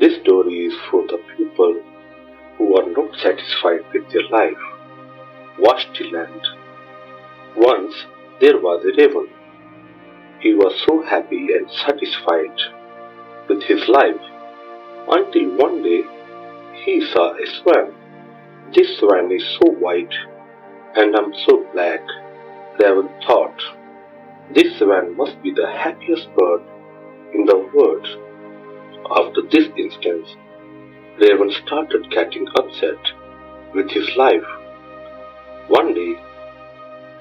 This story is for the people who are not satisfied with their life. Vashti land. Once there was a raven. He was so happy and satisfied with his life until one day he saw a swan. This swan is so white and I'm so black. Raven thought, this swan must be the happiest bird in the world. After this instance, Raven started getting upset with his life. One day,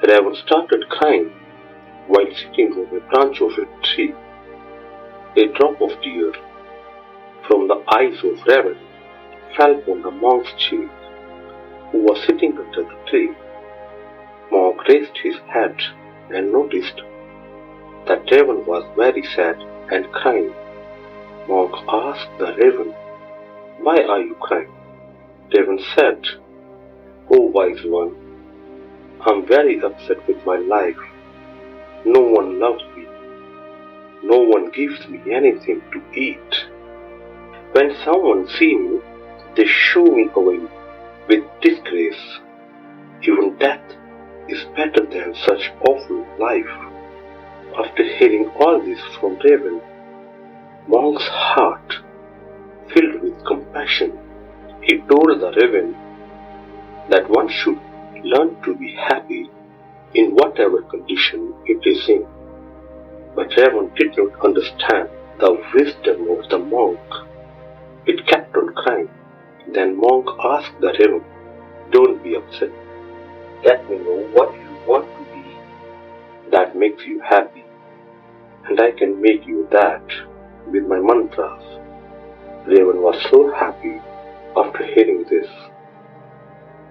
Raven started crying while sitting on a branch of a tree. A drop of tear from the eyes of Raven fell on the monk's cheek, who was sitting under the tree. Monk raised his head and noticed that Raven was very sad and crying. Monk asked the Raven, "Why are you crying?" Raven said, "Oh wise one, I'm very upset with my life. No one loves me. No one gives me anything to eat. When someone sees me, they shoo me away with disgrace. Even death is better than such awful life." After hearing all this from Raven, Monk's heart filled with compassion. He told the Raven that one should learn to be happy in whatever condition it is in. But Raven did not understand the wisdom of the monk. It kept on crying. Then Monk asked the Raven, "Don't be upset. Let me know what you want to be that makes you happy, and I can make you that with my mantras." Raven was so happy after hearing this.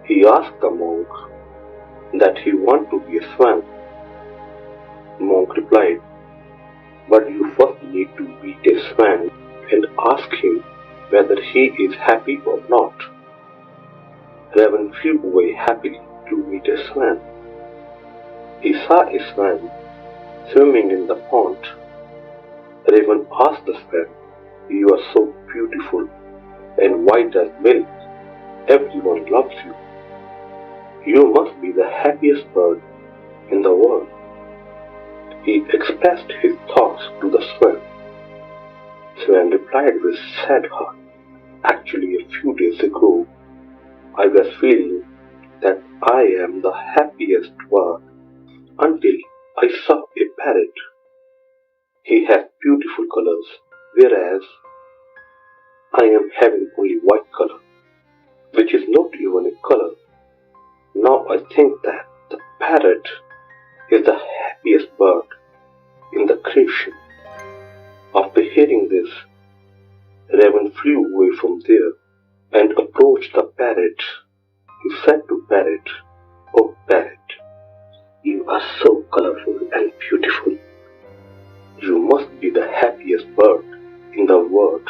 He asked the monk that he wanted to be a swan. Monk replied, "But you first need to meet a swan and ask him whether he is happy or not." Raven flew away happily to meet a swan. He saw a swan swimming in the pond. Raven asked the swan, "You are so beautiful and white as milk. Everyone loves you. You must be the happiest bird in the world." He expressed his thoughts to the swan. Swan replied with sad heart, "Actually, a few days ago, I was feeling that I am the happiest bird until I saw a parrot. He has beautiful colors, whereas I am having only white color, which is not even a color. Now I think that the parrot is the happiest bird in the creation." After hearing this, Raven flew away from there and approached the parrot. He said to parrot, "Oh parrot, you are so colorful and beautiful. You must be the happiest bird in the world."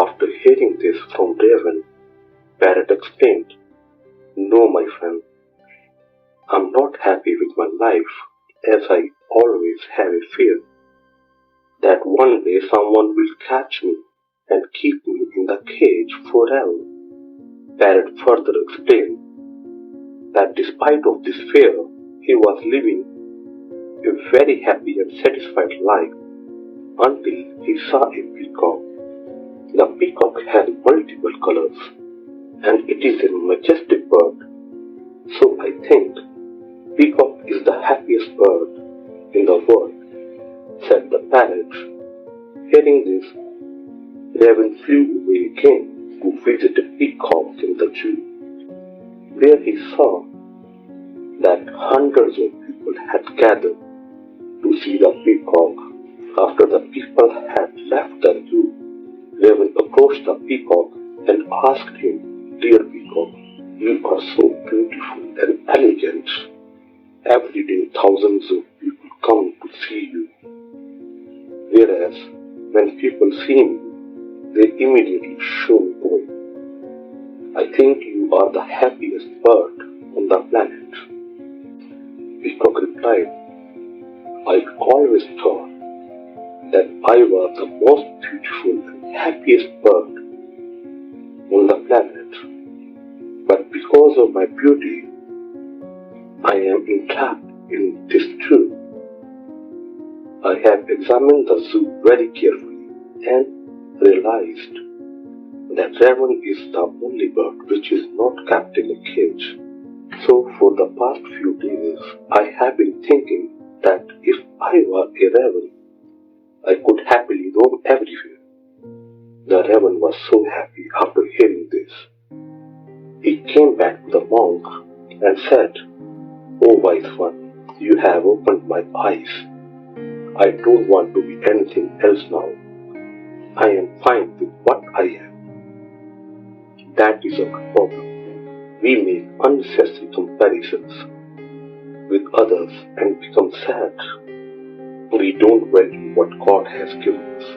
After hearing this from Raven, parrot explained, "No, my friend, I'm not happy with my life, as I always have a fear that one day someone will catch me and keep me in the cage forever." Parrot further explained that despite of this fear, he was living a very happy and satisfied life until he saw a peacock. The peacock has multiple colors and it is a majestic bird. "So I think peacock is the happiest bird in the world," said the parrot. Hearing this, Raven flew away again to visit a peacock in the zoo, where he saw that hundreds of people had gathered to see the peacock. After the people had left the zoo, Raven approached the peacock and asked him, "Dear peacock, you are so beautiful and elegant. Every day thousands of people come to see you. Whereas when people see me, they immediately shoo me away. I think you are the happiest bird on the planet." Peacock replied, "I always thought that I was the most beautiful and happiest bird on the planet. But because of my beauty, I am entrapped in this too. I have examined the zoo very carefully and realized that raven is the only bird which is not kept in a cage. So for the past few days, I have been thinking that if I were a raven, I could happily roam everywhere. The raven was so happy after hearing this. He came back to the monk and said, "O wise one, you have opened my eyes. I don't want to be anything else now. I am fine with what I am." That is our problem. We make unnecessary comparisons with others and become sad. We don't value what God has given us.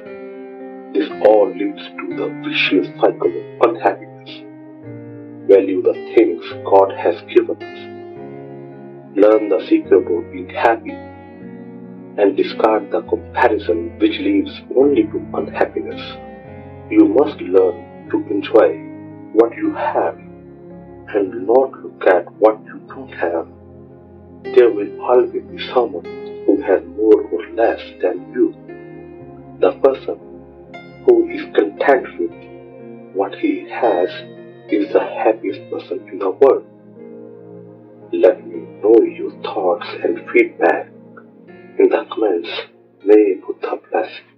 This all leads to the vicious cycle of unhappiness. Value the things God has given us. Learn the secret of being happy and discard the comparison which leads only to unhappiness. You must learn to enjoy what you have and not look at what you don't have. There will always be someone who has more or less than you. The person who is content with what he has is the happiest person in the world. Let me know your thoughts and feedback in the comments. May Buddha bless you.